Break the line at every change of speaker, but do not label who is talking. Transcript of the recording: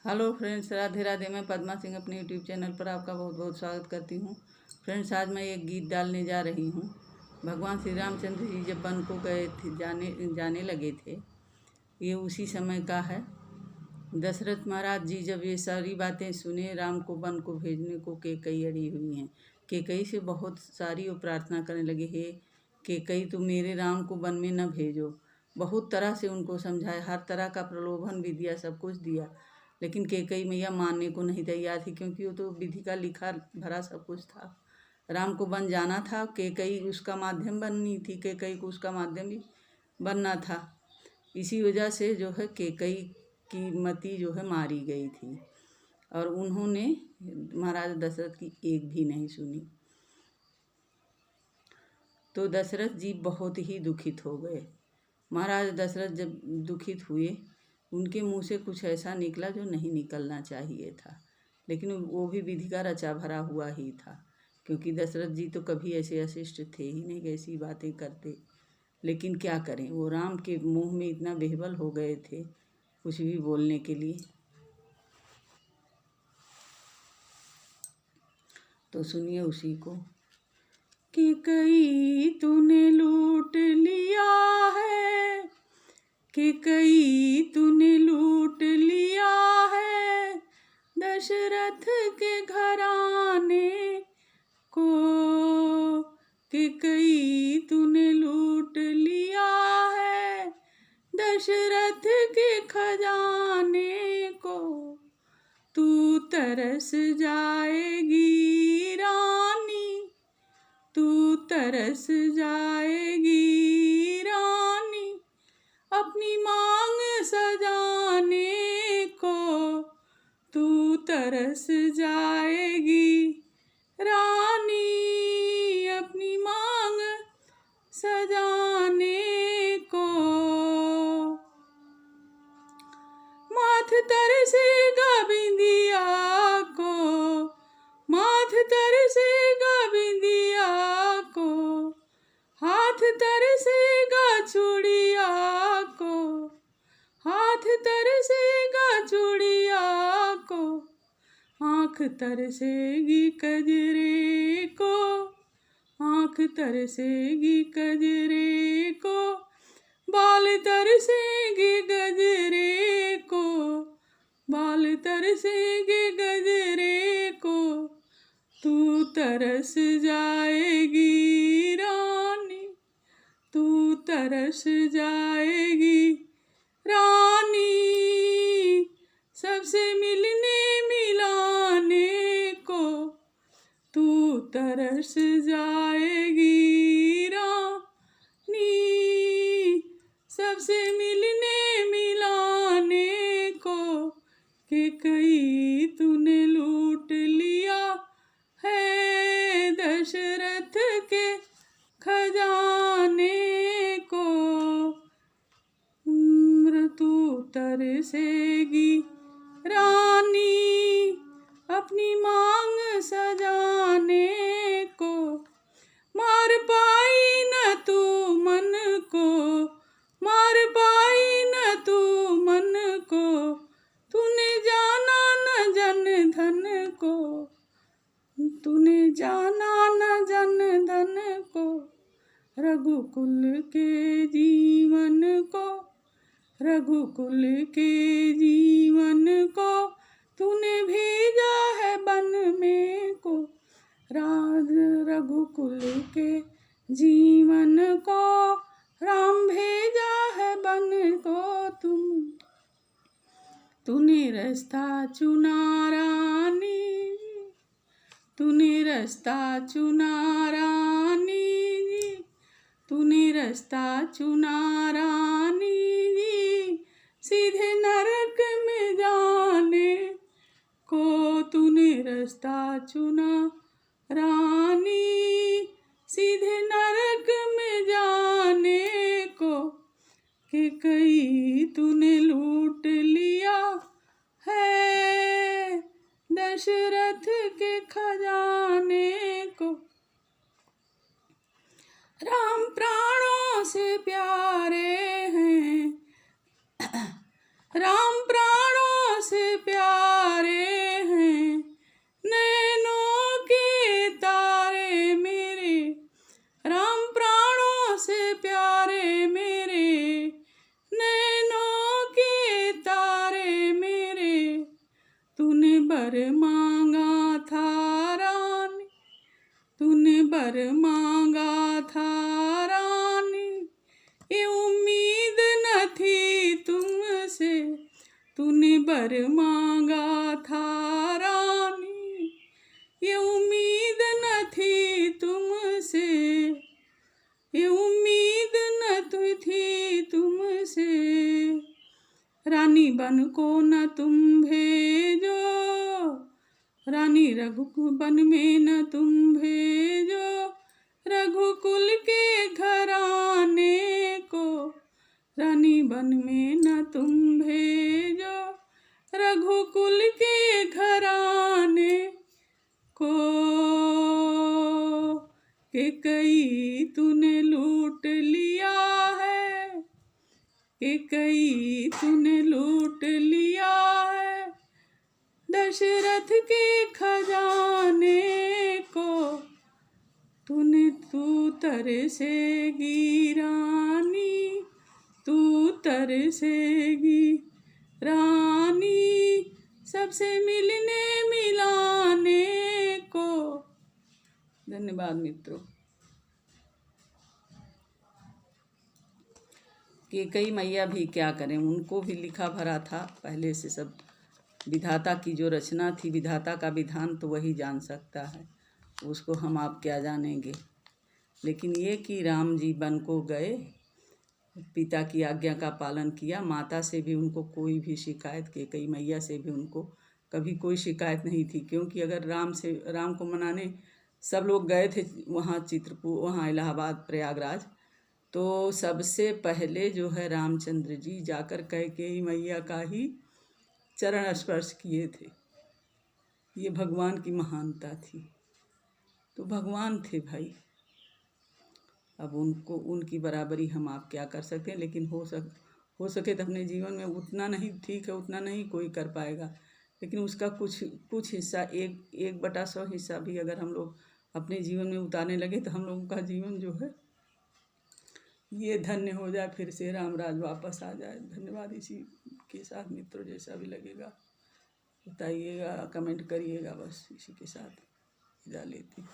Hello friends, Radhe Radhe. मैं पद्मा सिंह अपने YouTube channel पर आपका बहुत बहुत स्वागत करती हूँ। फ्रेंड्स, आज मैं एक गीत डालने जा रही हूँ। भगवान श्री रामचंद्र जी जब वन को गए थे, जाने लगे थे, ये उसी समय का है। दशरथ महाराज जी जब ये सारी बातें सुने, राम को वन को भेजने को कैकई अड़ी हुई हैं। कैकई से बहुत सारी वो प्रार्थना करने लगे, हे कैकई तुम मेरे राम को वन में न भेजो। बहुत तरह से उनको समझाया, हर तरह का प्रलोभन भी दिया, सब कुछ दिया, लेकिन कैकई मैया मानने को नहीं तैयार थी, क्योंकि वो तो विधि का लिखा भरा सब कुछ था। राम को बन जाना था, कैकई उसका माध्यम बननी थी, कैकई को उसका माध्यम भी बनना था। इसी वजह से जो है कैकई की मति जो है मारी गई थी, और उन्होंने महाराज दशरथ की एक भी नहीं सुनी। तो दशरथ जी बहुत ही दुखित हो गए। महाराज दशरथ जब दुखित हुए, उनके मुंह से कुछ ऐसा निकला जो नहीं निकलना चाहिए था, लेकिन वो भी विधि का रचा भरा हुआ ही था, क्योंकि दशरथ जी तो कभी ऐसे अशिष्ट थे ही नहीं, ऐसी बातें करते। लेकिन क्या करें, वो राम के मुंह में इतना बेहबल हो गए थे कुछ भी बोलने के लिए। तो सुनिए उसी को कि कई तूने लूट लिया है, कि कई तूने लूट लिया है दशरथ के घराने को, कि कई तूने लूट लिया है दशरथ के खजाने को। तू तरस जाएगी रानी, तू तरस जाएगी रानी अपनी मांग सजाने को। तू तरस जाएगी रानी अपनी मांग सजाने को। माथ तरसेगा बिंदिया को, माथ तरसेगा बिंदिया को, हाथ तरसेगा चूड़िया को, हाथ तरसेगा चूड़िया को, आँख तरसेगी कजरे को, आँख तरसेगी कजरे को, बाल तरसेगी गजरे को, बाल तरसेगी गजरे को। तू तरस जाएगी रानी, तू तरस जाएगी रानी सबसे मिलने मिलाने को। तू तरस जाएगी रानी सबसे मिलने मिलाने को, कि कई तूने लूट लिया है दशरथ के खजाने को। तू तरसेगी रानी अपनी मांग सजाने को। मार पाई न तू मन को, मार पाई न तू मन को, तूने जाना न जन धन को, तूने जाना न जन धन को। रघुकुल के जीवन को, रघुकुल के जीवन को तूने भेजा है वन में को। रघुकुल के जीवन को राम भेजा है वन को। तूने रास्ता चुना रानी, तूने रास्ता चुना रानी जी, तूने रास्ता चुना रानी जी सीधे नरक में जाने को। तूने रास्ता चुना रानी सीधे नरक में जाने को, कि कई तूने लूट लिया है दशरथ के खजाने को। राम प्राणों से प्यारे हैं, राम प्राणों से प्यारे बर मांगा था रानी, ये उम्मीद न थी तुमसे। तूने बर मांगा था रानी, ये उम्मीद न थी तुमसे। ये उम्मीद न थी तुमसे। रानी बन को न तुम भेजो, रानी रघुबन में न तुम भेजो। रघुकुल के घराने को, रानी बन में न तुम भेजो। रघुकुल के घराने को, के कई तूने लूट लिया है, के कई तूने लूट लिया है। दशरथ के खजाने को, तू तरसेगी रानी, तू तरसेगी रानी। सबसे मिलने मिलाने को। धन्यवाद मित्रों। कैकेयी मैया भी क्या करें, उनको भी लिखा भरा था पहले से सब। विधाता की जो रचना थी, विधाता का विधान तो वही जान सकता है, उसको हम आप क्या जानेंगे। लेकिन ये कि राम जी वन को गए, पिता की आज्ञा का पालन किया। माता से भी उनको कोई भी शिकायत, कैकेयी मैया से भी उनको कभी कोई शिकायत नहीं थी। क्योंकि अगर राम को मनाने सब लोग गए थे वहाँ चित्रकूट, वहाँ इलाहाबाद, प्रयागराज, तो सबसे पहले जो है रामचंद्र जी जाकर कैकेयी मैया का ही चरण स्पर्श किए थे। ये भगवान की महानता थी। तो भगवान थे भाई, अब उनको, उनकी बराबरी हम आप क्या कर सकते हैं। लेकिन हो सके तो अपने जीवन में उतना नहीं, ठीक है उतना नहीं कोई कर पाएगा, लेकिन उसका कुछ हिस्सा, 1/100 हिस्सा भी अगर हम लोग अपने जीवन में उतारने लगे तो हम लोगों का जीवन जो है ये धन्य हो जाए, फिर से राम राज वापस आ जाए। धन्यवाद। इसी के साथ मित्रों जैसा भी लगेगा बताइएगा, कमेंट करिएगा। बस इसी के साथ विदा लेती हूँ।